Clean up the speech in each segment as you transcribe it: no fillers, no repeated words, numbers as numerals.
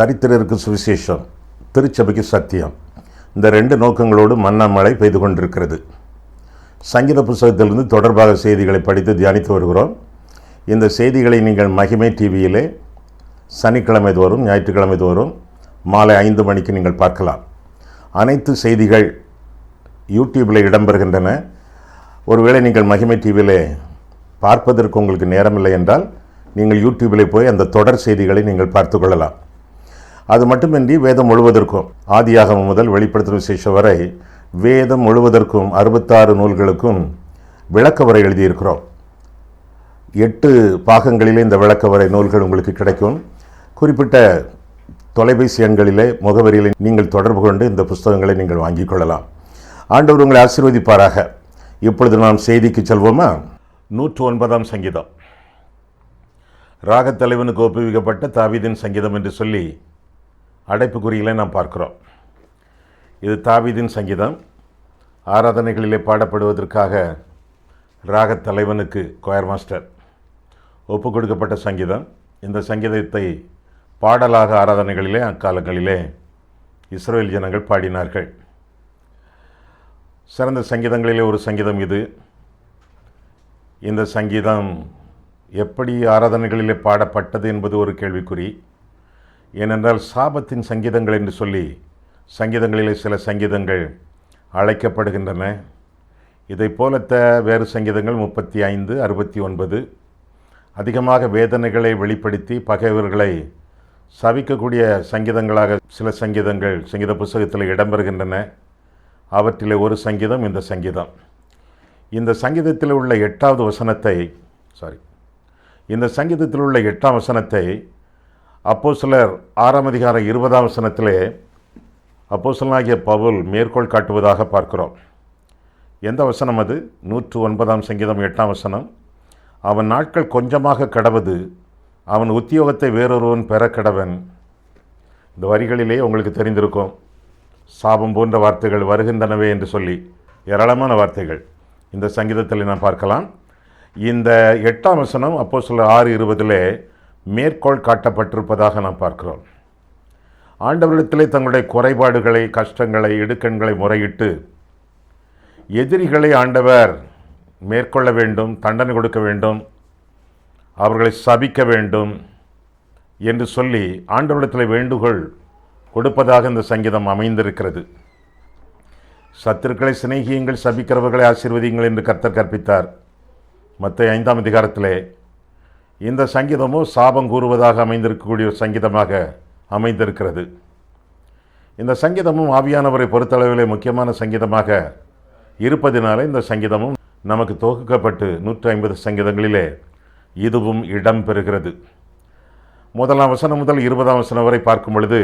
தரித்திரருக்கு சுவிசேஷம், திருச்சபைக்கு சத்தியம், இந்த ரெண்டு நோக்கங்களோடு மன்னமழை பெய்து கொண்டிருக்கிறது. சங்கீத புஸ்தகத்திலிருந்து தொடர்பாக செய்திகளை படித்து தியானித்து வருகிறோம். இந்த செய்திகளை நீங்கள் மகிமை டிவியிலே சனிக்கிழமை தோறும் ஞாயிற்றுக்கிழமை தோறும் மாலை 5 மணிக்கு நீங்கள் பார்க்கலாம். அனைத்து செய்திகள் யூடியூப்பில் இடம்பெறுகின்றன. ஒருவேளை நீங்கள் மகிமை டிவியிலே பார்ப்பதற்கு உங்களுக்கு நேரமில்லை என்றால் நீங்கள் யூடியூப்பிலே போய் அந்த தொடர் செய்திகளை நீங்கள் பார்த்து கொள்ளலாம். அது மட்டுமின்றி வேதம் முழுவதற்கும், ஆதியாகமம் முதல் வெளிப்படுத்தும் விசேஷம் வரை வேதம் முழுவதற்கும் 66 நூல்களுக்கும் விளக்கவரை எழுதியிருக்கிறோம். 8 பாகங்களிலே இந்த விளக்கவரை நூல்கள் உங்களுக்கு கிடைக்கும். குறிப்பிட்ட தொலைபேசி எண்களிலே முகவரியில் நீங்கள் தொடர்பு கொண்டு இந்த புஸ்தகங்களை நீங்கள் வாங்கிக் கொள்ளலாம். ஆண்டவர் உங்களை ஆசீர்வதிப்பாராக. இப்பொழுது நாம் செய்திக்கு செல்வோமா? 109ஆம் சங்கீதம், ராகத்தலைவனுக்கு ஒப்புவிக்கப்பட்ட தாவீதின் சங்கீதம் என்று சொல்லி அடைப்புக்குறியிலே நாம் பார்க்கிறோம். இது தாவீதின் சங்கீதம். ஆராதனைகளிலே பாடப்படுவதற்காக ராகத்தலைவனுக்கு கொயர் மாஸ்டர் ஒப்பு கொடுக்கப்பட்ட சங்கீதம். இந்த சங்கீதத்தை பாடலாக ஆராதனைகளிலே அக்காலங்களிலே இஸ்ரவேல் ஜனங்கள் பாடினார்கள். சிறந்த சங்கீதங்களிலே ஒரு சங்கீதம் இது. இந்த சங்கீதம் எப்படி ஆராதனைகளிலே பாடப்பட்டது என்பது ஒரு கேள்விக்குறி. ஏனென்றால் சாபத்தின் சங்கீதங்கள் என்று சொல்லி சங்கீதங்களிலே சில சங்கீதங்கள் அழைக்கப்படுகின்றன. இதை போலத்த வேறு சங்கீதங்கள் 35, 69 அதிகமாக வேதனைகளை வெளிப்படுத்தி பகைவர்களை சபிக்கக்கூடிய சங்கீதங்களாக சில சங்கீதங்கள் சங்கீத புஸ்தகத்தில் இடம்பெறுகின்றன. அவற்றிலே ஒரு சங்கீதம் இந்த சங்கீதம். இந்த சங்கீதத்தில் உள்ள 8வது வசனத்தை இந்த சங்கீதத்தில் உள்ள 8ஆம் வசனத்தை அப்போஸ்தலர் 6ஆம் அதிகாரம் 20ஆம் வசனத்திலே அப்போஸ்தலனாகிய பவுல் மேற்கோள் காட்டுவதாக பார்க்கிறோம். எந்த வசனம் அது? 109ஆம் சங்கீதம் 8ஆம் வசனம். அவன் நாட்கள் கொஞ்சமாக கடவது, அவன் உத்தியோகத்தை வேறொருவன் பெற கடவன். இந்த வரிகளிலே உங்களுக்கு தெரிந்திருக்கும், சாபம் போன்ற வார்த்தைகள் வருகின்றனவே என்று சொல்லி ஏராளமான வார்த்தைகள் இந்த சங்கீதத்தில் நாம் பார்க்கலாம். இந்த 8ஆம் வசனம் அப்போஸ்தலர் 6:20 மேற்கோள் காட்டப்பட்டிருப்பதாக நாம் பார்க்கிறோம். ஆண்டவரிடத்திலே தங்களுடைய குறைபாடுகளை, கஷ்டங்களை, இடுக்கண்களை முறையிட்டு எதிரிகளை ஆண்டவர் மேற்கொள்ள வேண்டும், தண்டனை கொடுக்க வேண்டும், அவர்களை சபிக்க வேண்டும் என்று சொல்லி ஆண்டவரிடத்தில் வேண்டுகோள் கொடுப்பதாக இந்த சங்கீதம் அமைந்திருக்கிறது. சத்துருக்களை சிநேகியுங்கள், சபிக்கிறவர்களை ஆசீர்வதியுங்கள் என்று கர்த்தர் கற்பித்தார் மத்தேயு 5ஆம் அதிகாரத்திலே. இந்த சங்கீதமும் சாபம் கூறுவதாக அமைந்திருக்கக்கூடிய ஒரு சங்கீதமாக அமைந்திருக்கிறது. இந்த சங்கீதமும் ஆவியானவரை பொறுத்தளவிலே முக்கியமான சங்கீதமாக இருப்பதினாலே இந்த சங்கீதமும் நமக்கு தொகுக்கப்பட்டு 150 சங்கீதங்களிலே இதுவும் இடம் பெறுகிறது. 1ஆம் வசனம் முதல் 20ஆம் வசனம் வரை பார்க்கும் பொழுது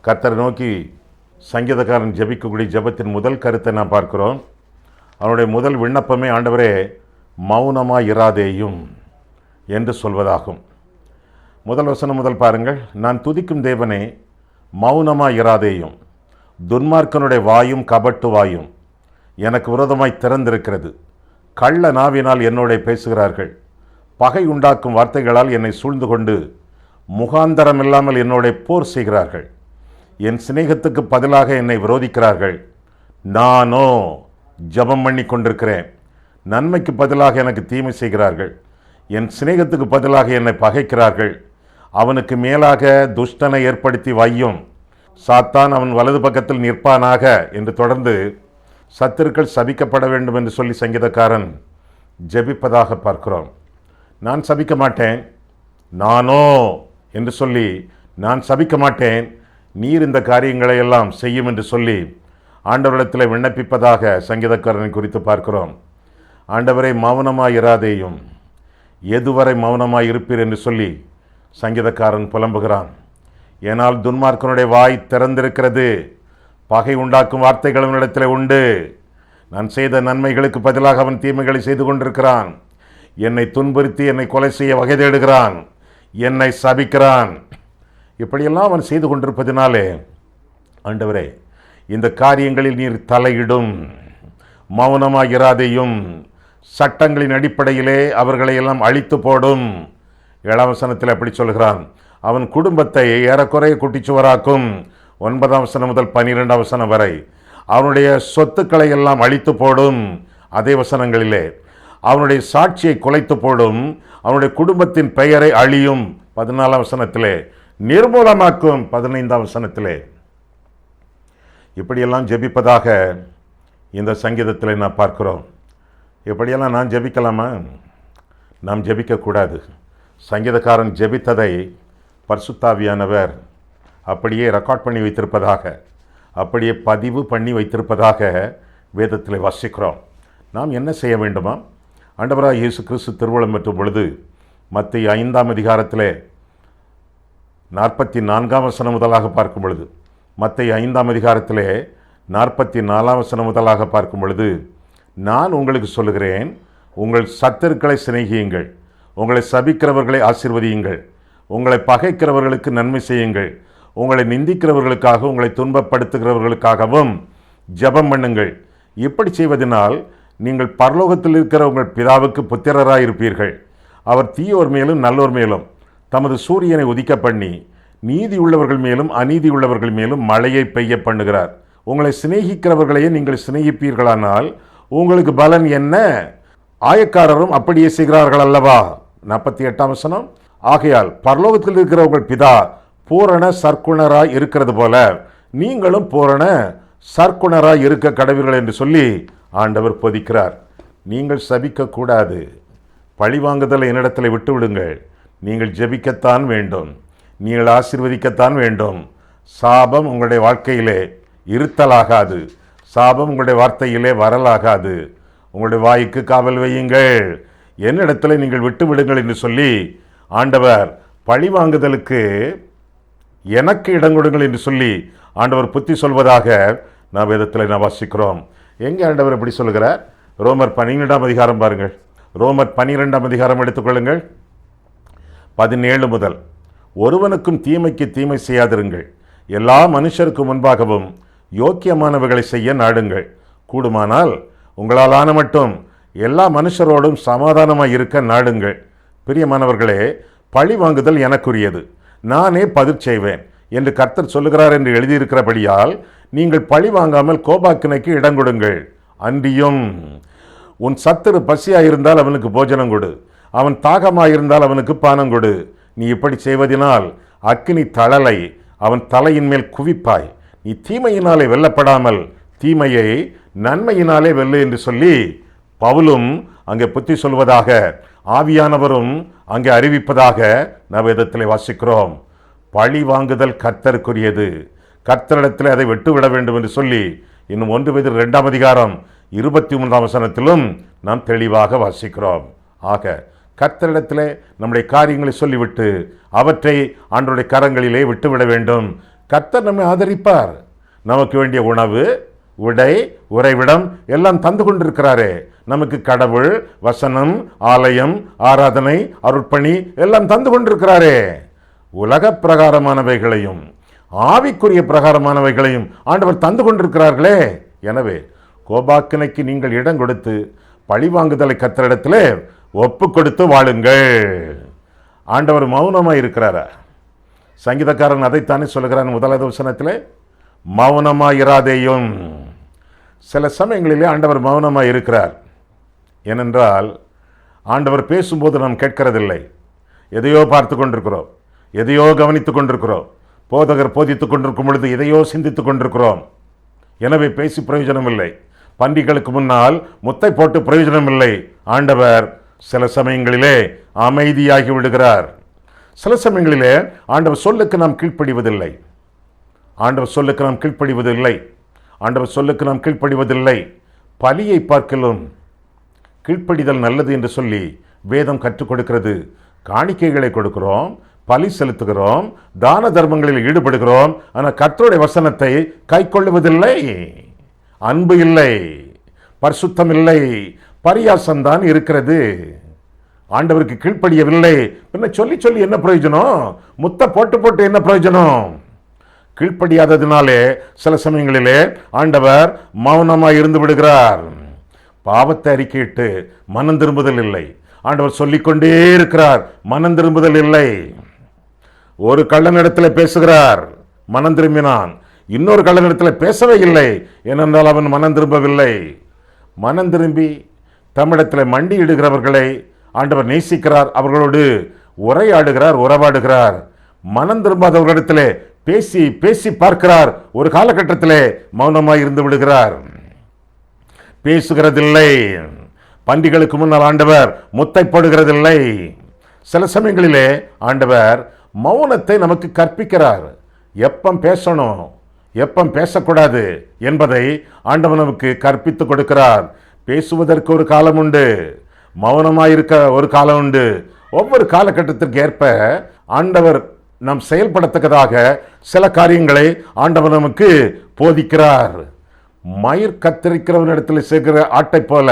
கர்த்தரை நோக்கி சங்கீதக்காரன் ஜெபிக்கக்கூடிய ஜெபத்தின் முதல் கருத்தை நாம் பார்க்கிறோம். அவனுடைய முதல் விண்ணப்பமே, ஆண்டவரே மௌனமாய் இராதேயும் என்று சொல்வதாகும். முதல் வசனம் முதல் பாருங்கள். நான் துதிக்கும் தேவனே மௌனமாய் இராதேயும், துன்மார்க்கனுடைய வாயும் கபட்டு வாயும் எனக்கு விரோதமாய் திறந்திருக்கிறது. கள்ள நாவினால் என்னோட பேசுகிறார்கள், பகை உண்டாக்கும் வார்த்தைகளால் என்னை சூழ்ந்து கொண்டு முகாந்தரம் இல்லாமல் என்னோட போர் செய்கிறார்கள். என் சிநேகத்துக்கு பதிலாக என்னை விரோதிக்கிறார்கள். நானோ ஜெபம் பண்ணி கொண்டிருக்கிறேன். நன்மைக்கு பதிலாக எனக்கு தீமை செய்கிறார்கள். என் சிநேகத்துக்கு பதிலாக என்னை பகைக்கிறார்கள். அவனுக்கு மேலாக துஷ்டனை ஏற்படுத்தி வையும், சாத்தான் அவன் வலது பக்கத்தில் நிற்பானாக என்று தொடர்ந்து சத்துருக்கள் சபிக்கப்பட வேண்டும் என்று சொல்லி சங்கீதக்காரன் ஜெபிப்பதாக பார்க்கிறோம். நான் சபிக்க மாட்டேன், நானோ என்று சொல்லி நான் சபிக்க மாட்டேன், நீர் இந்த காரியங்களை எல்லாம் செய்யும் என்று சொல்லி ஆண்டவரிடத்தில் விண்ணப்பிப்பதாக சங்கீதக்காரனை குறித்து பார்க்கிறோம். ஆண்டவரை மௌனமாய் இராதேயும், எதுவரை மௌனமாய் இருப்பீர் என்று சொல்லி சங்கீதக்காரன் புலம்புகிறான். ஏனால் துன்மார்க்கனுடைய வாய் திறந்திருக்கிறது, பகை உண்டாக்கும் வார்த்தைகள் அவனிடத்தில் உண்டு. நான் செய்த நன்மைகளுக்கு பதிலாக அவன் தீமைகளை செய்து கொண்டிருக்கிறான். என்னை துன்புறுத்தி என்னை கொலை செய்ய வகை தேடுகிறான், என்னை சபிக்கிறான். இப்படியெல்லாம் அவன் செய்து கொண்டிருப்பதினாலே ஆண்டவரே இந்த காரியங்களில் நீர் தலையிடும், மௌனமாய் இராதேயும், சட்டங்களின் அடிப்படையிலே அவர்களை எல்லாம் அழித்து போடும். 7ஆம் வசனத்தில் அப்படி சொல்கிறான். அவன் குடும்பத்தை ஏறக்குறைய குட்டிச்சுவராக்கும். 9ஆம் வசனம் முதல் 12ஆம் வசனம் வரை. அவனுடைய சொத்துக்களை எல்லாம் அழித்து போடும். அதே வசனங்களிலே அவனுடைய சாட்சியை குலைத்து போடும். அவனுடைய குடும்பத்தின் பெயரை அழியும். 14ஆம் வசனத்திலே நிர்மூலமாக்கும். 15ஆம் வசனத்திலே இப்படியெல்லாம் ஜெபிப்பதாக இந்த சங்கீதத்தில் நான் பார்க்கிறோம். இப்படியெல்லாம் நான் ஜெபிக்கலாமா? நாம் ஜெபிக்கக்கூடாது. சங்கீதக்காரன் ஜெபித்ததை பரிசுத்தாவியானவர் அப்படியே ரெக்கார்ட் பண்ணி வைத்திருப்பதாக, அப்படியே பதிவு பண்ணி வைத்திருப்பதாக வேதத்தில் வாசிக்கிறோம். நாம் என்ன செய்ய வேண்டுமா? ஆண்டவராகிய இயேசு கிறிஸ்து திருவுளம் பெற்றும் பொழுது மத்தேயு 5ஆம் அதிகாரத்திலே 44ஆம் வசனம் முதலாக பார்க்கும் பொழுது, மத்தேயு 5ஆம் அதிகாரத்திலே 44ஆம் வசனம் முதலாக பார்க்கும் பொழுது, நான் உங்களுக்கு சொல்லுகிறேன், உங்கள் சத்துருக்களை சிநேகியுங்கள், உங்களை சபிக்கிறவர்களை ஆசீர்வதியுங்கள், உங்களை பகைக்கிறவர்களுக்கு நன்மை செய்யுங்கள், உங்களை நிந்திக்கிறவர்களுக்காக உங்களை துன்பப்படுத்துகிறவர்களுக்காகவும் ஜெபம் பண்ணுங்கள். இப்படி செய்வதனால் நீங்கள் பரலோகத்தில் இருக்கிற உங்கள் பிதாவுக்கு புத்திரராயிருப்பீர்கள். அவர் தீயோர் மேலும் நல்லோர் மேலும் தமது சூரியனை உதிக்க பண்ணி நீதி உள்ளவர்கள் மேலும் அநீதி உள்ளவர்கள் மேலும் மழையை பெய்ய பண்ணுகிறார். உங்களை சிநேகிக்கிறவர்களையே நீங்கள் சிநேகிப்பீர்களானால் உங்களுக்கு பலன் என்ன? ஆயக்காரரும் அப்படியே செய்கிறார்கள் அல்லவா? 48ஆம் வசனம். ஆகையால் பரலோகத்தில் இருக்கிற உங்கள் பிதா பூரண சற்குணராய் இருக்கிறது போல நீங்களும் பூரண சற்குணராய் இருக்க கடவீர்கள் என்று சொல்லி ஆண்டவர் போதிக்கிறார். நீங்கள் சபிக்க கூடாது. பழிவாங்குதலை என்னிடத்தில் விட்டு விடுங்கள். நீங்கள் ஜெபிக்கத்தான் வேண்டும், நீங்கள் ஆசீர்வதிக்கத்தான் வேண்டும். சாபம் உங்களுடைய வாழ்க்கையிலே இருத்தலாகாது. சாபம் உங்களுடைய வார்த்தையிலே வரலாகாது. உங்களுடைய வாய்க்கு காவல் வையுங்கள், என்னிடத்தில் நீங்கள் விட்டு விடுங்கள் என்று சொல்லி ஆண்டவர் பழிவாங்குதலுக்கு எனக்கு இடம் கொடுங்கள் என்று சொல்லி ஆண்டவர் புத்தி சொல்வதாக நாம் வேதத்தில் நாம் வாசிக்கிறோம். எங்கே ஆண்டவர் எப்படி சொல்லுகிறார்? ரோமர் 12ஆம் அதிகாரம் பாருங்கள். ரோமர் 12ஆம் அதிகாரம் எடுத்துக்கொள்ளுங்கள். 17 முதல். ஒருவனுக்கும் தீமைக்கு தீமை செய்யாதிருங்கள், எல்லா மனுஷருக்கு முன்பாகவும் யோக்கியமானவைகளை செய்ய நாடுங்கள், கூடுமானால் உங்களாலான மட்டும் எல்லா மனுஷரோடும் சமாதானமாய் இருக்க நாடுங்கள். பிரியமானவர்களே, பழி வாங்குதல் எனக்குரியது, நானே பதில் செய்வேன் என்று கர்த்தர் சொல்லுகிறார் என்று எழுதியிருக்கிறபடியால் நீங்கள் பழி வாங்காமல் கோபாக்கினைக்கு இடம் கொடுங்கள். அன்றியும் உன் சத்துரு பசியாயிருந்தால் அவனுக்கு போஜனம் கொடு, அவன் தாகமாயிருந்தால் அவனுக்கு பானம் கொடு. நீ இப்படி செய்வதனால் அக்கினி தழலை அவன் தலையின் மேல் குவிப்பாய். நீ தீமையினாலே வெல்லப்படாமல் தீமையை நன்மையினாலே வெல்லு என்று சொல்லி பவுலும் அங்கே புத்தி சொல்வதாக, ஆவியானவரும் அங்கே அறிவிப்பதாக நாம் வேதத்திலே வாசிக்கிறோம். பழி வாங்குதல் கர்த்தருக்குரியது, கர்த்தரிடத்தில் அதை விட்டுவிட வேண்டும் என்று சொல்லி இன்னும் 1 பேதுரு 2ஆம் அதிகாரம் 23ஆம் வசனத்திலும் நாம் தெளிவாக வாசிக்கிறோம். ஆக கர்த்தரிடத்திலே நம்முடைய காரியங்களை சொல்லிவிட்டு அவற்றை ஆண்டவருடைய கரங்களிலே விட்டுவிட வேண்டும். கர்த்தர் நம்மை ஆதரிப்பார். நமக்கு வேண்டிய உணவு, உடை, உறைவிடம் எல்லாம் தந்து கொண்டிருக்கிறாரே. நமக்கு கடவுள், வசனம், ஆலயம், ஆராதனை, அருட்பணி எல்லாம் தந்து கொண்டிருக்கிறாரே. உலக பிரகாரமானவைகளையும் ஆவிக்குரிய பிரகாரமானவைகளையும் ஆண்டவர் தந்து கொண்டிருக்கிறார்களே. எனவே கோபாக்கினைக்கு நீங்கள் இடம் கொடுத்து பழிவாங்குதலை கர்த்தரிடத்திலே ஒப்பு கொடுத்து வாழுங்கள். ஆண்டவர் மௌனமாய் இருக்கிறாரா? சங்கீதக்காரன் அதைத்தானே சொல்லுகிறான் 1வது வசனத்திலே, மௌனமாயிராதேயும். சில சமயங்களிலே ஆண்டவர் மௌனமாய் இருக்கிறார். ஏனென்றால் ஆண்டவர் பேசும்போது நாம் கேட்கிறதில்லை. எதையோ பார்த்து கொண்டிருக்கிறோம், எதையோ கவனித்து கொண்டிருக்கிறோம். போதகர் போதித்துக் கொண்டிருக்கும் பொழுது எதையோ சிந்தித்துக் கொண்டிருக்கிறோம். எனவே பேசி பிரயோஜனம் இல்லை. பன்றிகளுக்கு முன்னால் முத்தை போட்டு பிரயோஜனம் இல்லை. ஆண்டவர் சில சமயங்களிலே அமைதியாகி விடுகிறார். சில சமயங்களிலே ஆண்டவர் சொல்லுக்கு நாம் கீழ்ப்படிவதில்லை. ஆண்டவர் சொல்லுக்கு நாம் கீழ்ப்படிவதில்லை. ஆண்டவர் சொல்லுக்கு நாம் கீழ்ப்படிவதில்லை. பலியை பார்க்கலும் கீழ்ப்படிதல் நல்லது என்று சொல்லி வேதம் கற்றுக் கொடுக்கிறது. காணிக்கைகளை கொடுக்கிறோம், பலி செலுத்துகிறோம், தான தர்மங்களில் ஈடுபடுகிறோம். ஆனால் கர்த்தருடைய வசனத்தை கை கொள்ளுவதில்லை. அன்பு இல்லை, பரிசுத்தம் இல்லை, பரியாசம்தான் இருக்கிறது. ஆண்டவருக்கு கீழ்ப்படியவில்லை. என்ன சொல்லி சொல்லி என்ன பிரயோஜனம்? முத்த போட்டு போட்டு என்ன பிரயோஜனம்? கீழ்ப்படியாததினாலே சில சமயங்களிலே ஆண்டவர் மௌனமாய் இருந்து விடுகிறார். பாவத்தை அறிக்கையிட்டு மனம் திரும்புதல் இல்லை. ஆண்டவர் சொல்லிக்கொண்டே இருக்கிறார், மனம் திரும்புதல் இல்லை. ஒரு கள்ளனிடத்தில் பேசுகிறார், மனம் திரும்பினான். இன்னொரு கள்ளனிடத்தில் பேசவே இல்லை, ஏனென்றால் அவன் மனம் திரும்பவில்லை. மனம் திரும்பி தம்மிடத்தில் மண்டியிடுகிறவர்களை ஆண்டவர் நேசிக்கிறார், அவர்களோடு உரையாடுகிறார், உறவாடுகிறார். மனம் திரும்பாதவர்களிடத்திலே பேசி பேசி பார்க்கிறார். ஒரு காலகட்டத்திலே மௌனமாய் இருந்து விடுகிறார், பேசுகிறதில்லை. பண்டிகளுக்கு முன்னால் ஆண்டவர் முத்தை போடுகிறதில்லை. சில சமயங்களிலே ஆண்டவர் மௌனத்தை நமக்கு கற்பிக்கிறார். எப்பம் பேசணும், எப்பம் பேசக்கூடாது என்பதை ஆண்டவர் நமக்கு கற்பித்து கொடுக்கிறார். பேசுவதற்கு ஒரு காலம் உண்டு, மௌனமாயிருக்க ஒரு காலம் உண்டு. ஒவ்வொரு காலகட்டத்திற்கு ஏற்ப ஆண்டவர் நாம் செயல்படத்தக்கதாக சில காரியங்களை ஆண்டவர் நமக்கு போதிக்கிறார். மயிர் கத்தரிக்கிறவனிடத்தில் சேர்க்கிற ஆட்டை போல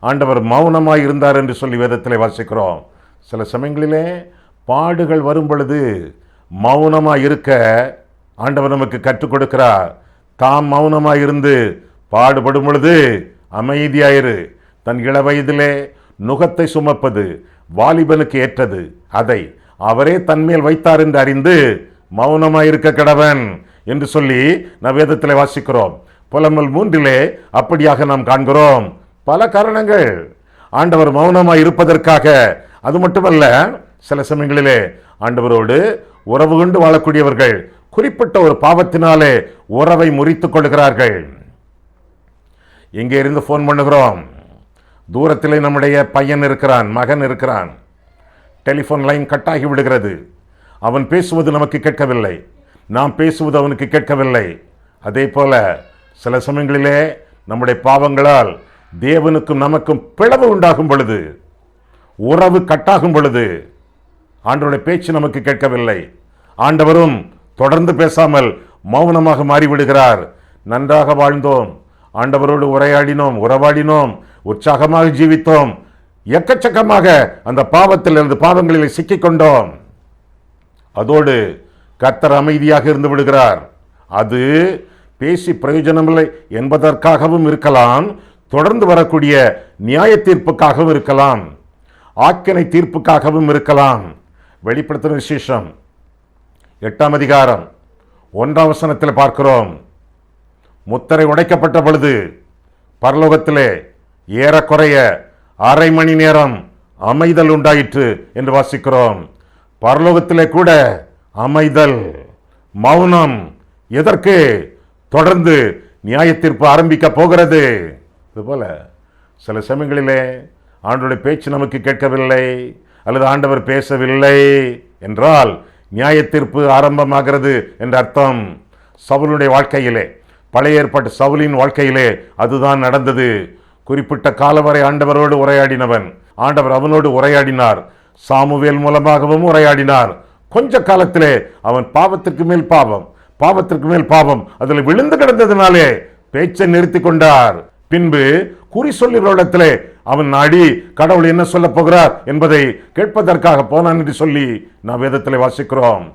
ஆண்டவர் மௌனமாய் இருந்தார் என்று சொல்லி வேதத்தில் வாசிக்கிறோம். சில சமயங்களிலே பாடுகள் வரும் பொழுது மௌனமாய் இருக்க ஆண்டவர் நமக்கு கற்றுக் கொடுக்கிறார். தாம் மௌனமாய் இருந்து பாடுபடும் பொழுது அமைதியாயிரு. தன் இள வயதிலே நுகத்தை சுமப்பது வாலிபனுக்கு ஏற்றது, அதை அவரே தன்மேல் வைத்தார் என்று அறிந்து மௌனமாயிருக்க கடவன் என்று சொல்லி நாம் வேதத்தில் வாசிக்கிறோம். புலம்பல் 3 அப்படியாக நாம் காண்கிறோம். பல காரணங்கள் ஆண்டவர் மௌனமாய் இருப்பதற்காக. அது மட்டுமல்ல, சில சமயங்களிலே ஆண்டவரோடு உறவு கொண்டு வாழக்கூடியவர்கள் குறிப்பிட்ட ஒரு பாவத்தினாலே உறவை முறித்துக் கொள்கிறார்கள். இங்கே இருந்து போன் பண்ணுகிறோம், தூரத்திலே நம்முடைய பையன் இருக்கிறான், மகன் இருக்கிறான். டெலிஃபோன் லைன் கட்டாகி விடுகிறது. அவன் பேசுவது நமக்கு கேட்கவில்லை, நாம் பேசுவது அவனுக்கு கேட்கவில்லை. அதே போல சில சமயங்களிலே நம்முடைய பாவங்களால் தேவனுக்கும் நமக்கும் பிளவு உண்டாகும் பொழுது, உறவு கட்டாகும் பொழுது ஆண்டவருடைய பேச்சு நமக்கு கேட்கவில்லை. ஆண்டவரும் தொடர்ந்து பேசாமல் மௌனமாக மாறிவிடுகிறார். நன்றாக வாழ்ந்தோம், ஆண்டவரோடு உரையாடினோம், உறவாடினோம், உற்சாகமாக ஜீவித்தோம். எக்கச்சக்கமாக அந்த பாவத்தில் பாவங்களில் சிக்கிக்கொண்டோம். அதோடு கர்த்தர் அமைதியாக இருந்து விடுகிறார். அது பேசி பிரயோஜனமில்லை என்பதற்காகவும் இருக்கலாம், தொடர்ந்து வரக்கூடிய நியாய தீர்ப்புக்காகவும் இருக்கலாம், ஆக்கினை தீர்ப்புக்காகவும் இருக்கலாம். வெளிப்படுத்தின விசேஷம் 8ஆம் அதிகாரம் 1ஆம் வசனத்தில் பார்க்கிறோம். முத்திரை உடைக்கப்பட்ட பொழுது பரலோகத்திலே ஏறக்குறைய அரை மணி நேரம் அமைதல் உண்டாயிற்று என்று வாசிக்கிறோம். பரலோகத்திலே கூட அமைதல், மௌனம். எதற்கு? தொடர்ந்து நியாய தீர்ப்பு ஆரம்பிக்க போகிறது. இதுபோல சில சமயங்களிலே ஆண்டவருடைய பேச்சு நமக்கு கேட்கவில்லை அல்லது ஆண்டவர் பேசவில்லை என்றால் நியாய தீர்ப்பு ஆரம்பமாகிறது என்ற அர்த்தம். சவுலுடைய வாழ்க்கையிலே, பழைய ஏற்பாட்டு சவுலின் வாழ்க்கையிலே அதுதான் நடந்தது. குறிப்பிட்ட காலம் வரை ஆண்டவரோடு உரையாடினவன், ஆண்டவர் அவனோடு உரையாடினார், சாமுவேல் மூலமாகவும் உரையாடினார். கொஞ்ச காலத்திலே அவன் பாவத்திற்கு மேல் பாவம், பாவத்திற்கு மேல் பாவம் அதில் விழுந்து கிடந்ததினாலே பேச்சை நிறுத்தி கொண்டார். பின்பு குறி சொல்லுகிறவரிடத்திலே அவன் நாடி கடவுள் என்ன சொல்ல போகிறார் என்பதை கேட்பதற்காக போனான் என்று சொல்லி நாம் வேதத்திலே வாசிக்கிறோம்.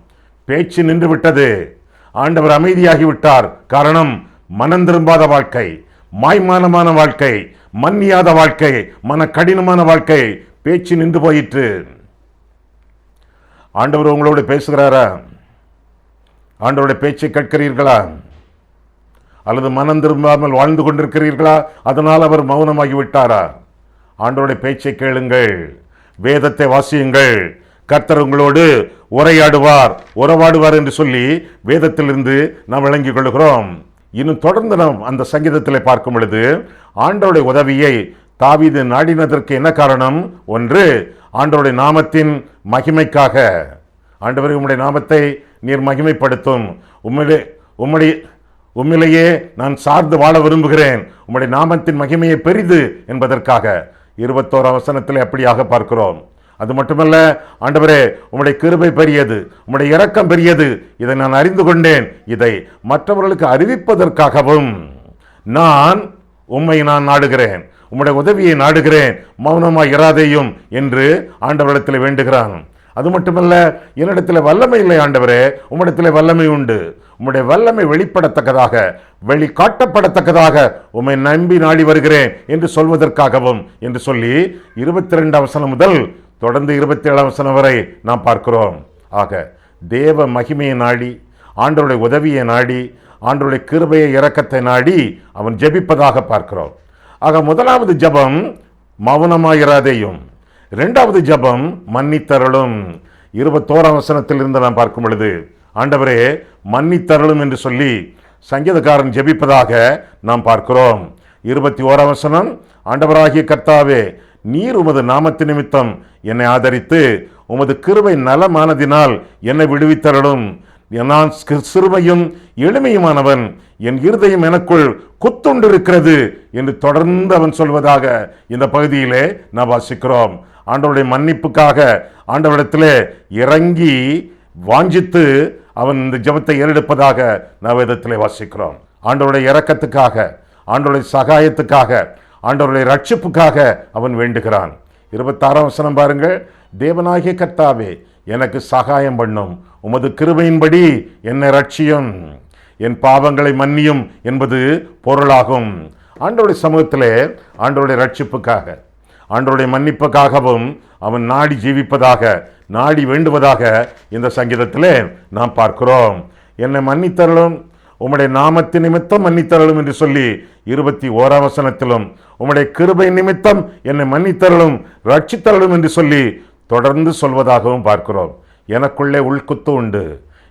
பேச்சு நின்று விட்டது, ஆண்டவர் அமைதியாகிவிட்டார். காரணம், மனம் திரும்பாத வாழ்க்கை, மாய்மானமான வாழ்க்கை, மன்னியாத வாழ்க்கை, மன கடினமான வாழ்க்கை. பேச்சு நின்று போயிற்று. ஆண்டவர் உங்களோடு பேசுகிறாரா? ஆண்டவருடைய பேச்சை கேட்கிறீர்களா? அல்லது மனம் திரும்பாமல் வாழ்ந்து கொண்டிருக்கிறீர்களா? அதனால் அவர் மௌனமாகி விட்டாரா? ஆண்டவருடைய பேச்சை கேளுங்கள், வேதத்தை வாசியுங்கள். கர்த்தர் உங்களோடு உரையாடுவார், உறவாடுவார் என்று சொல்லி வேதத்திலிருந்து நாம் விளங்கிக் கொள்கிறோம். இன்னும் தொடர்ந்து நாம் அந்த சங்கீதத்தில் பார்க்கும் பொழுது ஆண்டவருடைய உதவியை தாவீது நாடினதற்கு என்ன காரணம்? ஒன்று, ஆண்டவருடைய நாமத்தின் மகிமைக்காக. ஆண்டவரே, உம்முடைய நாமத்தை நீர் மகிமைப்படுத்தும், உம்மிலேயே நான் சார்ந்து வாழ விரும்புகிறேன், உம்முடைய நாமத்தின் மகிமையை பெரிது என்பதற்காக 21ஆம் வசனத்தில் அப்படியாக பார்க்கிறோம். அது மட்டுமல்ல, ஆண்டவரே உம்முடைய கிருபை பெரியது, உம்முடைய இரக்கம் பெரியது, இதை நான் அறிந்து கொண்டேன், இதை மற்றவர்களுக்கு அறிவிப்பதற்காகவும் நான் உம்மை நாடுகிறேன், உம்முடைய உதவியை நாடுகிறேன், மௌனமாய் இராதேயும் என்று ஆண்டவரிடத்தில் வேண்டுகிறான். அது மட்டுமல்ல, என்னிடத்தில் வல்லமை இல்லை ஆண்டவரே, உம்மிடத்தில் வல்லமை உண்டு, உம்முடைய வல்லமை வெளிப்படத்தக்கதாக, வெளிக்காட்டப்படத்தக்கதாக உம்மை நம்பி நாடி வருகிறேன் என்று சொல்வதற்காகவும் என்று சொல்லி 22ஆம் வசனம் முதல் தொடர்ந்து 27ஆம் வசனம் வரை நாம் பார்க்கிறோம். ஆக தேவ மகிமையை நாடி, ஆண்டவருடைய உதவியை நாடி, ஆண்டவருடைய கிருபையை இரக்கத்தை நாடி அவன் ஜெபிப்பதாக பார்க்கிறோம். ஆக முதலாவது ஜெபம் மௌனமாயிராதேயும், இரண்டாவது ஜெபம் மன்னித்தருளும். 21ஆம் வசனத்தில் இருந்து நாம் பார்க்கும் பொழுது, ஆண்டவரே மன்னித்தருளும் என்று சொல்லி சங்கீதக்காரன் ஜெபிப்பதாக நாம் பார்க்கிறோம். 21ஆம் வசனம், ஆண்டவராகிய கர்த்தாவே, நீர் உமது நாமத்து நிமித்தம் என்னை ஆதரித்து உமது கிருபை நலமானதினால் என்னை விடுவித்தருளும். நான் சிறுமையும் எளிமையுமானவன், என் இருதயம் எனக்குள் குத்துண்டிருக்கிறது என்று தொடர்ந்து அவன் சொல்வதாக இந்த பகுதியிலே நாம் வாசிக்கிறோம். ஆண்டவருடைய மன்னிப்புக்காக ஆண்டவரிடத்திலே இறங்கி வாஞ்சித்து அவன் இந்த ஜெபத்தை ஏறெடுப்பதாக நாம் வேதத்திலே வாசிக்கிறோம். ஆண்டவருடைய இரக்கத்துக்காக, ஆண்டவருடைய சகாயத்துக்காக, ஆண்டவருடைய ரட்சிப்புக்காக அவன் வேண்டுகிறான். 26ஆம் வசனம் பாருங்கள், தேவனாகிய கர்த்தாவே, எனக்கு சகாயம் பண்ணும், உமது கிருபையின்படி என்னை ரட்சியும், என் பாவங்களை மன்னியும் என்பது பொருளாகும். ஆண்டவருடைய சமூகத்திலே ஆண்டவருடைய ரட்சிப்புக்காக, ஆண்டவருடைய மன்னிப்புக்காகவும் அவன் நாடி ஜீவிப்பதாக, நாடி வேண்டுவதாக இந்த சங்கீதத்திலே நாம் பார்க்கிறோம். என்னை மன்னித்தருளும், உம்முடைய நாமத்தின் நிமித்தம் மன்னித்தருளும் என்று சொல்லி 21ஆம் வசனத்திலும், உம்முடைய கிருபை நிமித்தம் என்னை மன்னித்தருளும், ரட்சித்தருளும் என்று சொல்லி தொடர்ந்து சொல்வதாகவும் பார்க்கிறோம். எனக்குள்ளே உள்குத்து உண்டு,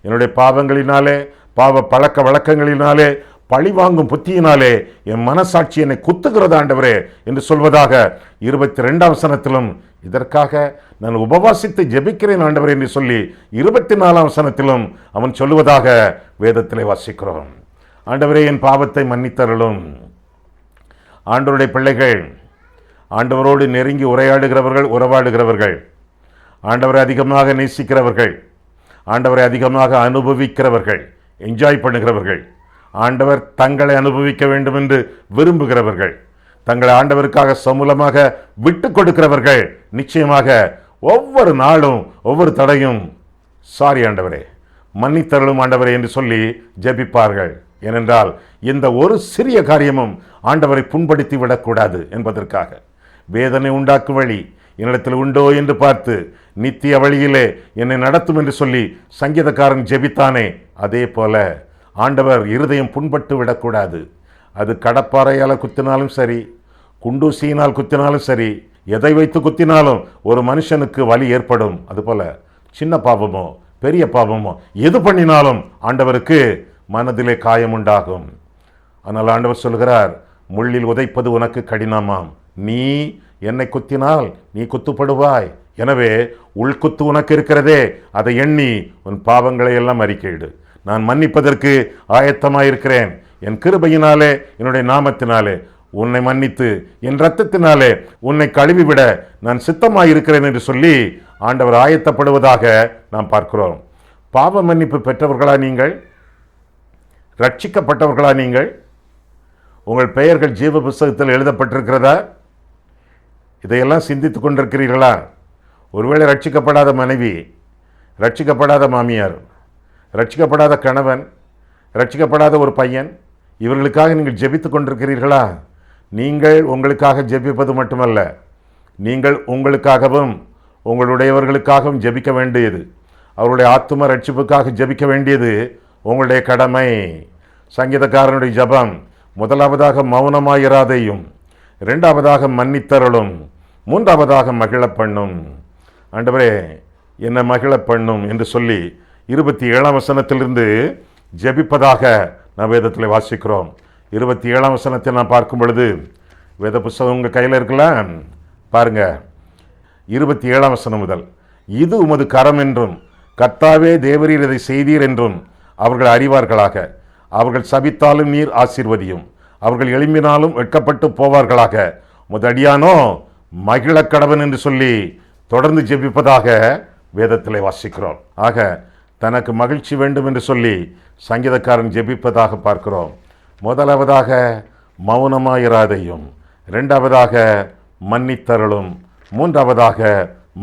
என்னுடைய பாவங்களினாலே, பாவ பழக்க வழக்கங்களினாலே, பழி வாங்கும் புத்தியினாலே என் மனசாட்சி என்னை குத்துகிறது ஆண்டவரே என்று சொல்வதாக 22ஆம் வசனத்திலும், இதற்காக நான் உபவாசித்து ஜெபிக்கிறேன் ஆண்டவரே என்று சொல்லி 24ஆம் வசனத்திலும் அவன் சொல்லுவதாக வேதத்திலே வாசிக்கிறோம். ஆண்டவரே, என் பாவத்தை மன்னித்தருளும். ஆண்டவருடைய பிள்ளைகள், ஆண்டவரோடு நெருங்கி உரையாடுகிறவர்கள், உறவாடுகிறவர்கள், ஆண்டவரை அதிகமாக நேசிக்கிறவர்கள், ஆண்டவரை அதிகமாக அனுபவிக்கிறவர்கள், என்ஜாய் பண்ணுகிறவர்கள், ஆண்டவர் தங்களை அனுபவிக்க வேண்டும் என்று விரும்புகிறவர்கள், தங்களை ஆண்டவருக்காக சமூலமாக விட்டு கொடுக்கிறவர்கள் நிச்சயமாக ஒவ்வொரு நாளும் ஒவ்வொரு தடையும் சாரி ஆண்டவரே, மன்னித்தருளும் ஆண்டவரே என்று சொல்லி ஜெபிப்பார்கள். ஏனென்றால் இந்த ஒரு சிறிய காரியமும் ஆண்டவரை புண்படுத்தி விடக்கூடாது என்பதற்காக. வேதனை உண்டாக்கும் வழி என்னிடத்தில் உண்டோ என்று பார்த்து நித்திய வழியிலே என்னை நடத்தும் என்று சொல்லி சங்கீதக்காரன் ஜெபித்தானே, அதே போல ஆண்டவர் இருதயம் புண்பட்டு விடக்கூடாது. அது கடப்பாறையால் குத்தினாலும் சரி, குண்டூசியினால் குத்தினாலும் சரி, எதை வைத்து குத்தினாலும் ஒரு மனுஷனுக்கு வலி ஏற்படும். அதுபோல சின்ன பாவமோ பெரிய பாவமோ எது பண்ணினாலும் ஆண்டவருக்கு மனதிலே காயம் உண்டாகும். ஆனால் ஆண்டவர் சொல்கிறார், முள்ளில் உதைப்பது உனக்கு கடினமாம், நீ என்னை குத்தினால் நீ குத்துப்படுவாய். எனவே உள்குத்து உனக்கு இருக்கிறதே, அதை எண்ணி உன் பாவங்களை எல்லாம் அறிக்கையிடு. நான் மன்னிப்பதற்கு ஆயத்தமாயிருக்கிறேன். என் கிருபையினாலே, என்னுடைய நாமத்தினாலே உன்னை மன்னித்து என் இரத்தத்தினாலே உன்னை கழுவிவிட நான் சித்தமாயிருக்கிறேன் என்று சொல்லி ஆண்டவர் ஆயத்தப்படுவதாக நாம் பார்க்கிறோம். பாவ மன்னிப்பு பெற்றவர்களா நீங்கள்? ரட்சிக்கப்பட்டவர்களா நீங்கள்? உங்கள் பெயர்கள் ஜீவ புஸ்தகத்தில் எழுதப்பட்டிருக்கிறதா? இதையெல்லாம் சிந்தித்து கொண்டிருக்கிறீர்களா? ஒருவேளை ரட்சிக்கப்படாத மனைவி, ரட்சிக்கப்படாத மாமியார், ரட்சிக்கப்படாத கணவன், ரட்சிக்கப்படாத ஒரு பையன், இவர்களுக்காக நீங்கள் ஜெபித்து கொண்டிருக்கிறீர்களா? நீங்கள் உங்களுக்காக ஜெபிப்பது மட்டுமல்ல, நீங்கள் உங்களுக்காகவும் உங்களுடையவர்களுக்காகவும் ஜெபிக்க வேண்டியது, அவருடைய ஆத்தும ரட்சிப்புக்காக ஜெபிக்க வேண்டியது உங்களுடைய கடமை. சங்கீதக்காரனுடைய ஜெபம் முதலாவதாக மௌனமாயிராதேயும், இரண்டாவதாக மன்னித்தருளும், மூன்றாவதாக மகிழ பண்ணும். ஆண்டவரே, என்னை மகிழ பண்ணும் என்று சொல்லி 27ஆம் வசனத்திலிருந்து ஜெபிப்பதாக நாம் வேதத்தில் வாசிக்கிறோம். 27ஆம் வசனத்தை நான் பார்க்கும் பொழுது, வேத புஸ்தகம் உங்கள் கையில் இருக்கலாம் பாருங்க. 27ஆம் வசனம் முதல், இது உமது கரம் என்றும் கர்த்தாவே தேவரீர் இதை செய்தீர் என்றும் அவர்கள் அறிவார்களாக. அவர்கள் சபித்தாலும் நீர் ஆசீர்வதியும், அவர்கள் எழும்பினாலும் வெட்கப்பட்டு போவார்களாக. உமது அடியானோ மகிழக்கடவன் என்று சொல்லி தொடர்ந்து ஜெபிப்பதாக வேதத்திலே வாசிக்கிறோம். ஆக தனக்கு மகிழ்ச்சி வேண்டும் என்று சொல்லி சங்கீதக்காரன் ஜெபிப்பதாக பார்க்கிறோம். முதலாவதாக மௌனமாயிராதையும், இரண்டாவதாக மன்னித்தருளும், மூன்றாவதாக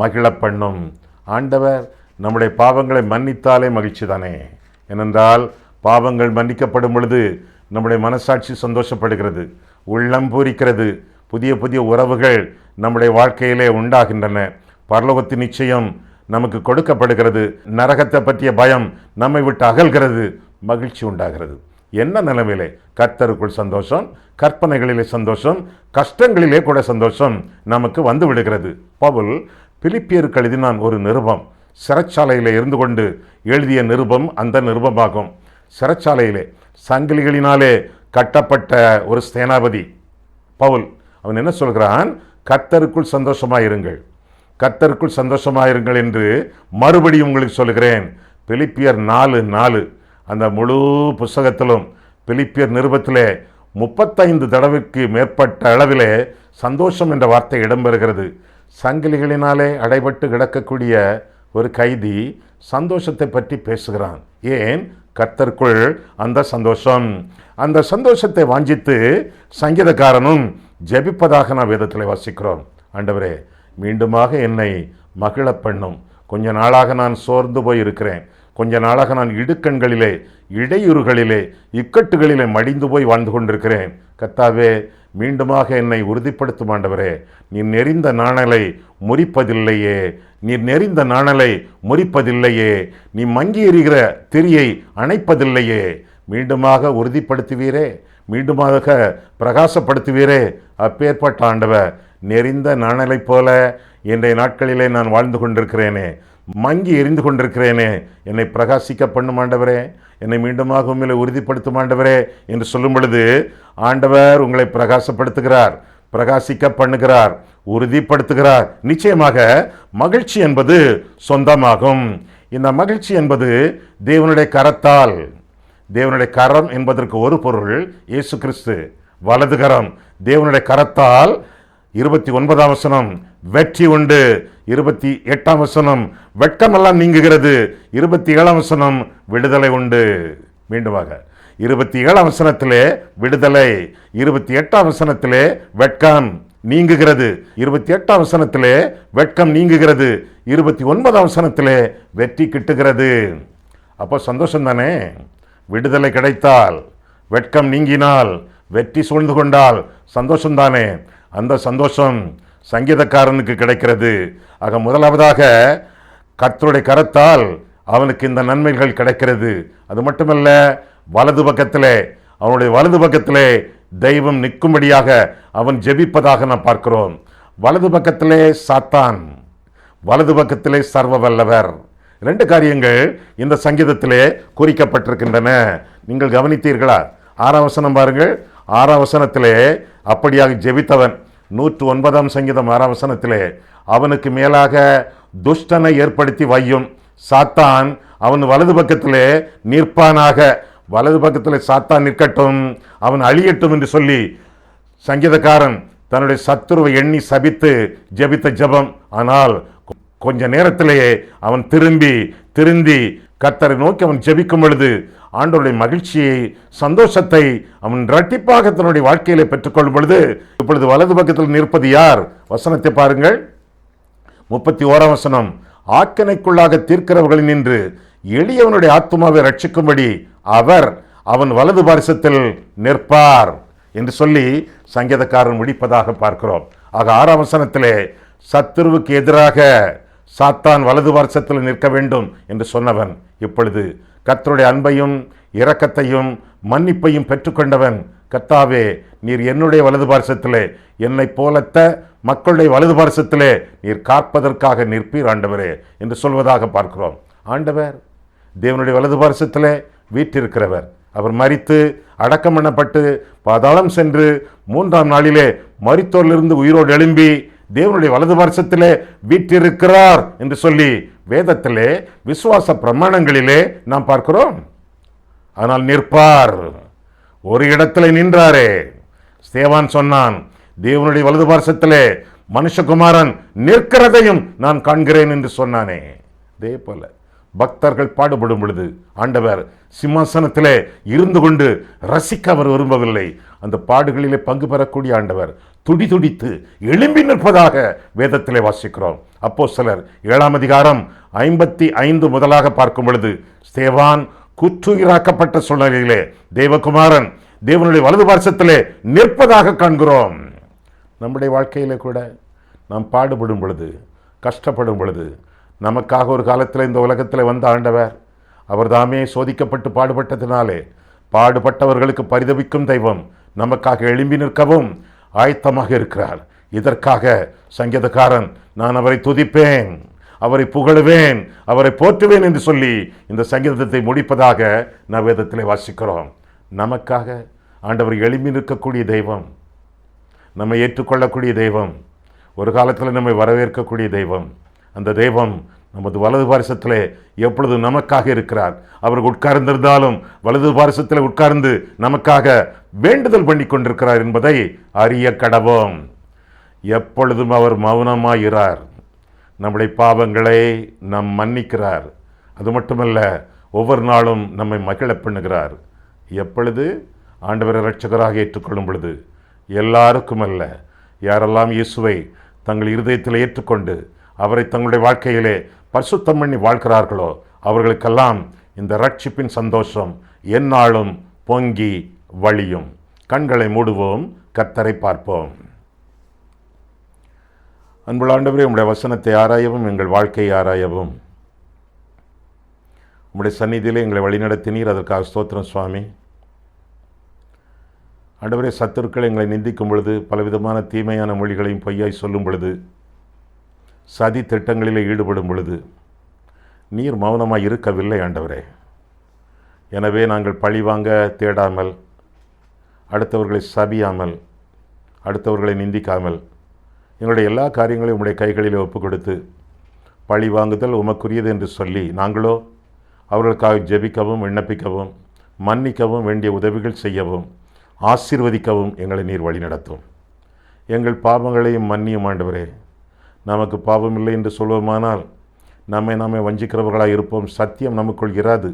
மகிழ பண்ணும். ஆண்டவர் நம்முடைய பாவங்களை மன்னித்தாலே மகிழ்ச்சி தானே. ஏனென்றால் பாவங்கள் மன்னிக்கப்படும் பொழுது நம்முடைய மனசாட்சி சந்தோஷப்படுகிறது, உள்ளம் பூரிக்கிறது, புதிய புதிய உறவுகள் நம்முடைய வாழ்க்கையிலே உண்டாகின்றன. பரலோகத்தின் நிச்சயம் நமக்கு கொடுக்கப்படுகிறது. நரகத்தை பற்றிய பயம் நம்மை விட்டு அகல்கிறது, மகிழ்ச்சி உண்டாகிறது. என்ன நிலைமையிலே? கர்த்தருக்குள் சந்தோஷம், கற்பனைகளிலே சந்தோஷம், கஷ்டங்களிலே கூட சந்தோஷம் நமக்கு வந்து விடுகிறது. பவுல் பிலிப்பியருக்கு எழுதினான் ஒரு நிருபம். சிறைச்சாலையிலே இருந்து கொண்டு எழுதிய நிருபம் அந்த நிருபமாகும். சிறைச்சாலையிலே சங்கிலிகளினாலே கட்டப்பட்ட ஒரு சேனாபதி பவுல். அவன் என்ன சொல்கிறான்? கர்த்தருக்குள் சந்தோஷமாயிருங்கள், கர்த்தருக்குள் சந்தோஷமாயிருங்கள் என்று மறுபடியும் உங்களுக்கு சொல்கிறேன். பிலிப்பியர் 4:4 அந்த முழு புஸ்தகத்திலும் பிலிப்பியர் நிருபத்திலே 35 தடவைக்கு மேற்பட்ட அளவிலே சந்தோஷம் என்ற வார்த்தை இடம்பெறுகிறது. சங்கிலிகளினாலே அடைபட்டு கிடக்கக்கூடிய ஒரு கைதி சந்தோஷத்தை பற்றி பேசுகிறான். ஏன்? கர்த்தருக்குள் அந்த சந்தோஷம். அந்த சந்தோஷத்தை வாஞ்சித்து சங்கீதக்காரனும் ஜெபிப்பதாக நான் வேதத்தில் வாசிக்கிறோம். ஆண்டவரே, மீண்டுமாக என்னை மகிழ பண்ணும். கொஞ்ச நாளாக நான் சோர்ந்து போய் இருக்கிறேன். கொஞ்ச நாளாக நான் இடுக்கண்களிலே, இடையூறுகளிலே, இக்கட்டுகளிலே மடிந்து போய் வாழ்ந்து கொண்டிருக்கிறேன். கர்த்தாவே, மீண்டுமாக என்னை உறுதிப்படுத்தும் ஆண்டவரே. நீர் நெறிந்த நாணலை முறிப்பதில்லையே, நீர் நெறிந்த நாணலை முறிப்பதில்லையே, நீ மங்கி எறிகிற திரியை அணைப்பதில்லையே. மீண்டுமாக உறுதிப்படுத்துவீரே, மீண்டுமாக பிரகாசப்படுத்துவீரே. அப்பேற்பட்ட ஆண்டவர், நெறிந்த நாணலை போல இன்றைய நாட்களிலே நான் வாழ்ந்து கொண்டிருக்கிறேனே, மங்கி எரிந்து கொண்டிருக்கிறேனே, என்னை பிரகாசிக்க பண்ணும் ஆண்டவரே, என்னை மீண்டுமாக உண்மையிலே உறுதிப்படுத்தும் ஆண்டவரே என்று சொல்லும் பொழுது ஆண்டவர் உங்களை பிரகாசப்படுத்துகிறார், பிரகாசிக்க பண்ணுகிறார், உறுதிப்படுத்துகிறார். நிச்சயமாக மகிழ்ச்சி என்பது சொந்தமாகும். இந்த மகிழ்ச்சி என்பது தேவனுடைய கரத்தால். தேவனுடைய கரம் என்பதற்கு ஒரு பொருள் இயேசு கிறிஸ்து, வலது கரம். தேவனுடைய கரத்தால் 29ஆம் வசனம் வெற்றி உண்டு, 28ஆம் வசனம் வெட்கமெல்லாம் நீங்குகிறது, 27ஆம் வசனம் விடுதலை உண்டு. மீண்டுமாக 27ஆம் வசனத்திலே விடுதலை, 28ஆம் வசனத்திலே வெட்கம் நீங்குகிறது, 28ஆம் வசனத்திலே வெட்கம் நீங்குகிறது, 29ஆம் வசனத்திலே வெற்றி கிட்டுகிறது. அப்போ சந்தோஷம் தானே? விடுதலை கிடைத்தால், வெட்கம் நீங்கினால், வெற்றி சூழ்ந்து கொண்டால் சந்தோஷம்தானே? அந்த சந்தோஷம் சங்கீதக்காரனுக்கு கிடைக்கிறது. ஆக முதலாவதாக கர்த்தருடைய கரத்தால் அவனுக்கு இந்த நன்மைகள் கிடைக்கிறது. அது மட்டுமல்ல, வலது பக்கத்திலே, அவனுடைய வலது பக்கத்திலே தெய்வம் நிற்கும்படியாக அவன் ஜெபிப்பதாக நாம் பார்க்கிறோம். வலது பக்கத்திலே சாத்தான், வலது பக்கத்திலே சர்வ வல்லவர். 2 காரியங்கள் இந்த சங்கீதத்திலே குறிக்கப்பட்டிருக்கின்றன. நீங்கள் கவனித்தீர்களா? 6ஆம் வசனம் பாருங்கள். 6ஆம் வசனத்திலே அப்படியாக ஜெபித்தவன், 109ஆம் சங்கீதம் 6ஆம் வசனத்திலே, அவனுக்கு மேலாக துஷ்டனை ஏற்படுத்தி வையும் சாத்தான் அவன் வலது பக்கத்திலே நிற்பானாக. வலது பக்கத்திலே சாத்தான் நிற்கட்டும், அவன் அழியட்டும் என்று சொல்லி சங்கீதக்காரன் தன்னுடைய சத்துருவை எண்ணி சபித்து ஜெபித்த ஜெபம். ஆனால் கொஞ்ச நேரத்திலேயே அவன் திருந்தி கர்த்தரை நோக்கி அவன் ஜெபிக்கும் பொழுது ஆண்டவருடைய மகிழ்ச்சியை, சந்தோஷத்தை அவன் இரட்டிப்பாக தன்னுடைய வாழ்க்கையிலே பெற்றுக்கொள்ளும் பொழுது, இப்பொழுது வலது பக்கத்தில் நிற்பது யார்? வசனத்தை பாருங்கள். 31ஆம் வசனம், ஆக்கினைக்குள்ளாக தீர்க்கிறவர்களில் நின்று எளியவனுடைய ஆத்துமாவை ரட்சிக்கும்படி அவர் அவன் வலது பார்சத்தில் நிற்பார் என்று சொல்லி சங்கீதக்காரன் முடிப்பதாக பார்க்கிறோம். ஆக 6ஆம் வசனத்திலே சத்துருவுக்கு எதிராக சாத்தான் வலது பார்சத்தில் நிற்க வேண்டும் என்று சொன்னவன், இப்பொழுது கர்த்தருடைய அன்பையும் இரக்கத்தையும் மன்னிப்பையும் பெற்றுக்கொண்டவன், கர்த்தாவே, நீர் என்னுடைய வலது பார்சத்திலே, என்னை போலத்த மக்களுடைய வலது பார்சத்திலே நீர் காப்பதற்காக நிற்பீர் ஆண்டவரே என்று சொல்வதாக பார்க்கிறோம். ஆண்டவர் தேவனுடைய வலது பார்சத்திலே வீற்றிருக்கிறவர். அவர் மரித்து அடக்கம் பண்ணப்பட்டு பாதாளம் சென்று 3ஆம் நாளிலே மரித்தோரிலிருந்து உயிரோடு எழும்பி தேவனுடைய வலது பார்சத்திலே வீற்றிருக்கிறார் என்று சொல்லி வேதத்திலே விசுவாச பிரமாணங்களிலே நாம் பார்க்கிறோம். ஆனால் நிற்பார், ஒரு இடத்திலே நின்றாரே. ஸ்தேவான் சொன்னான், தேவனுடைய வலது பார்சத்திலே மனுஷகுமாரன் நிற்கிறதையும் நான் காண்கிறேன் என்று சொன்னானே. அதே போல பக்தர்கள் பாடுபடும் பொழுது ஆண்டவர் சிம்மாசனத்திலே இருந்து கொண்டு ரசிக்க அவர் விரும்பவில்லை. அந்த பாடுகளிலே பங்கு பெறக்கூடிய ஆண்டவர் துடிதுடித்து எழும்பி நிற்பதாக வேதத்திலே வாசிக்கிறோம். அப்போஸ்தலர் 7ஆம் அதிகாரம் 55 முதலாக பார்க்கும் பொழுது, ஸ்தேவான் குற்றுயிராக்கப்பட்ட சூழ்நிலையிலே தேவகுமாரன் தேவனுடைய வலது பார்சத்திலே நிற்பதாக காண்கிறோம். நம்முடைய வாழ்க்கையிலே கூட நாம் பாடுபடும் பொழுது, கஷ்டப்படும் பொழுது, நமக்காக ஒரு காலத்தில் இந்த உலகத்தில் வந்த ஆண்டவர், அவர் தாமே சோதிக்கப்பட்டு பாடுபட்டதினாலே பாடுபட்டவர்களுக்கு பரிதபிக்கும் தெய்வம் நமக்காக எழும்பி நிற்கவும் ஆயத்தமாக இருக்கிறார். இதற்காக சங்கீதக்காரன், நான் அவரை துதிப்பேன், அவரை புகழுவேன், அவரை போற்றுவேன் என்று சொல்லி இந்த சங்கீதத்தை முடிப்பதாக நாம் வேதத்திலே வாசிக்கிறோம். நமக்காக ஆண்டவர் எழும்பி நிற்கக்கூடிய தெய்வம், நம்மை ஏற்றுக்கொள்ளக்கூடிய தெய்வம், ஒரு காலத்தில் நம்மை வரவேற்கக்கூடிய தெய்வம். அந்த தெய்வம் நமது வலது பாரிசத்திலே எப்பொழுது நமக்காக இருக்கிறார். அவர் உட்கார்ந்திருந்தாலும் வலது பாரிசத்தில் உட்கார்ந்து நமக்காக வேண்டுதல் பண்ணி கொண்டிருக்கிறார் என்பதை அறிய கடவோம். எப்பொழுதும் அவர் மௌனமாயிறார். நம்முடைய பாவங்களை நம் மன்னிக்கிறார். அது மட்டுமல்ல, ஒவ்வொரு நாளும் நம்மை மகிழ பண்ணுகிறார். எப்பொழுது? ஆண்டவரை இரட்சகராக ஏற்றுக்கொள்ளும் பொழுது. எல்லாருக்கும் அல்ல, யாரெல்லாம் இயேசுவை தங்கள் இருதயத்தில் ஏற்றுக்கொண்டு அவரை தங்களுடைய வாழ்க்கையிலே பரிசுத்தம் பண்ணி வாழ்கிறார்களோ அவர்களுக்கெல்லாம் இந்த ரட்சிப்பின் சந்தோஷம் எந்நாளும் பொங்கி வழியும். கண்களை மூடுவோம், கர்த்தரை பார்ப்போம். அன்புள்ள ஆண்டவரே, உம்முடைய வசனத்தை ஆராயவும் எங்கள் வாழ்க்கையை ஆராயவும் உம்முடைய சந்நிதியிலே எங்களை வழிநடத்தினீர். அதற்காக ஸ்தோத்திரம் சுவாமி. ஆண்டவரே, சத்துருக்கள் எங்களை நிந்திக்கும் பொழுது, பலவிதமான தீமையான மொழிகளையும் பொய்யாய் சொல்லும் பொழுது, சதி திட்டங்களிலே ஈடுபடும் பொழுது நீர் மௌனமாக இருக்கவில்லை ஆண்டவரே. எனவே நாங்கள் பழிவாங்க தேடாமல், அடுத்தவர்களை சபியாமல், அடுத்தவர்களை நிந்திக்காமல், எங்களுடைய எல்லா காரியங்களையும் உம்முடைய கைகளில் ஒப்பு கொடுத்து, பழி வாங்குதல் உமக்குரியது என்று சொல்லி நாங்களோ அவர்களுக்காக ஜெபிக்கவும், விண்ணப்பிக்கவும், மன்னிக்கவும், வேண்டிய உதவிகள் செய்யவும், ஆசீர்வதிக்கவும் எங்களை நீர் வழி நடத்தும். எங்கள் பாவங்களையும் மன்னியும் ஆண்டவரே. நமக்கு பாவம் இல்லை என்று சொல்வோமானால் நம்மை வஞ்சிக்கிறவர்களாக இருப்போம், சத்தியம் நமக்குள் இராது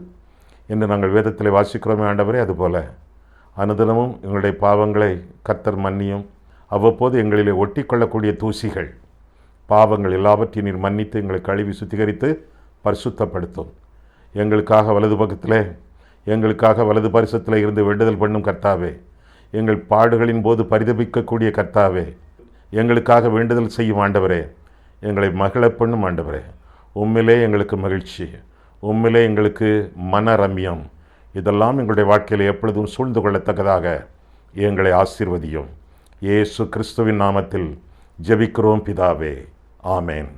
என்று நாங்கள் வேதத்தில் வாசிக்கிறோமே ஆண்டவரே. அதுபோல அனுதினமும் எங்களுடைய பாவங்களை கர்த்தர் மன்னியும். அவ்வப்போது எங்களிலே ஒட்டி கொள்ளக்கூடிய தூசிகள், பாவங்கள் எல்லாவற்றையும் நீர் மன்னித்து எங்களை கழுவி சுத்திகரித்து பரிசுத்தப்படுத்தும். எங்களுக்காக வலது பக்கத்திலே, எங்களுக்காக வலது பரிசத்தில் இருந்து வேண்டுதல் பண்ணும் கர்த்தாவே, எங்கள் பாடுகளின் போது பரிதபிக்கக்கூடிய கர்த்தாவே, எங்களுக்காக வேண்டுதல் செய்யும் ஆண்டவரே, எங்களை மகிழ பண்ணும் ஆண்டவரே. உம்மிலே எங்களுக்கு மகிழ்ச்சி, உம்மிலே எங்களுக்கு மன ரம்யம், இதெல்லாம் எங்களுடைய வாழ்க்கையில் எப்பொழுதும் சூழ்ந்து கொள்ளத்தக்கதாக எங்களை ஆசீர்வதியும். இயேசு கிறிஸ்துவின் நாமத்தில் ஜெபிக்கிறோம் பிதாவே. ஆமேன்.